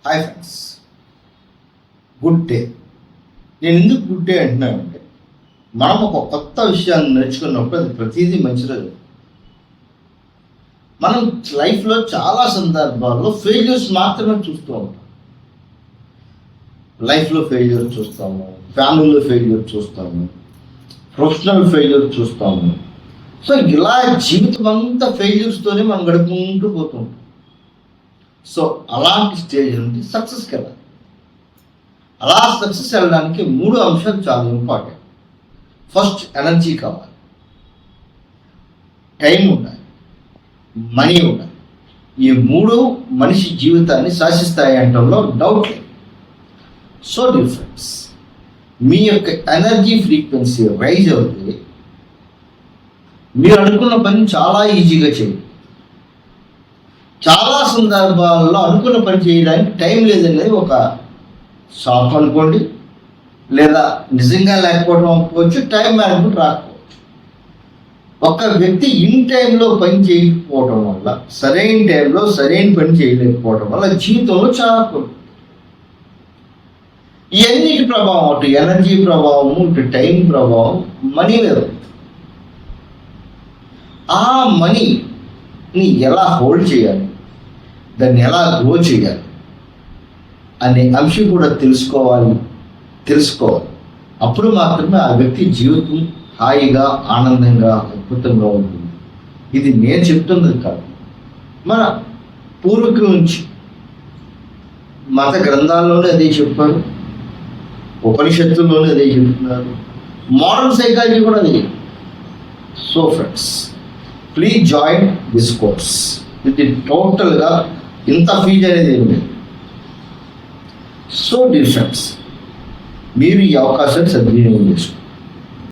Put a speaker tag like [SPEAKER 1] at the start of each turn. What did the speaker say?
[SPEAKER 1] Hi friends, good day. నేను ఎందుకు good day అంటున్నానంటే, మనం ఒక కొత్త విషయాన్ని నేర్చుకున్నప్పుడు అది ప్రతిదీ మంచిదే. మనం లైఫ్లో చాలా సందర్భాల్లో ఫెయిల్యూర్స్ మాత్రమే చూస్తూ ఉంటాం. లైఫ్లో ఫెయిల్యూర్ చూస్తాము, ఫ్యామిలీలో ఫెయిల్యూర్ చూస్తాము, ప్రొఫెషనల్ ఫెయిల్యూర్ చూస్తాము. సో ఇలా జీవితం అంతా ఫెయిల్యూర్స్తోనే మనం గడుపుకుంటూ పోతుంటాం. సో అలాంటి స్టేజ్ నుండి సక్సెస్కి వెళ్ళాలి. అలా సక్సెస్ వెళ్ళడానికి 3 అంశాలు చాలా ఇంపార్టెంట్. ఫస్ట్, ఎనర్జీ కావాలి, టైం ఉండాలి, మనీ ఉండాలి. ఈ 3 మనిషి జీవితాన్ని శాసిస్తాయి అంటంలో డౌట్ లేదు. సో డిఫరెన్స్, మీ యొక్క ఎనర్జీ ఫ్రీక్వెన్సీ రైజ్ అవుతుంది, మీరు అనుకున్న పని చాలా ఈజీగా చేయండి. చాలా సందర్భాల్లో అనుకున్న పని చేయడానికి టైం లేదనేది ఒక షాప్ అనుకోండి, లేదా నిజంగా లేకపోవడం అవ్వచ్చు, టైం మేనేజ్మెంట్ రాకపోవచ్చు. ఒక వ్యక్తి ఇన్ టైంలో పని చేయకపోవడం వల్ల, సరైన టైంలో సరైన పని చేయలేకపోవడం వల్ల జీవితంలో చాలా కోల్పోతుంది. ఇవన్నిటి ప్రభావం, అటు ఎనర్జీ ప్రభావము, ఇటు టైం ప్రభావం మనీ మీద. ఆ మనీని ఎలా హోల్డ్ చేయాలి, దాన్ని ఎలా గ్రో చేయాలి అనే అంశం కూడా తెలుసుకోవాలి. అప్పుడు మాత్రమే ఆ వ్యక్తి జీవితం హాయిగా, ఆనందంగా, అద్భుతంగా ఉంటుంది. ఇది నేను చెప్తున్నది కాదు, మన పూర్వీకుల నుంచి మత గ్రంథాల్లోనే అదే చెప్పారు, ఉపనిషత్తుల్లోనే అదే చెప్తున్నారు, మోడర్న్ సైకాలజీ కూడా అదే. So friends, please join this course. ఇది టోటల్గా ఇంత ఫీజు అనేది ఏం లేదు. సో డియర్ ఫ్రెండ్స్, మీరు ఈ అవకాశాన్ని సద్వినియోగం చేసుకోండి.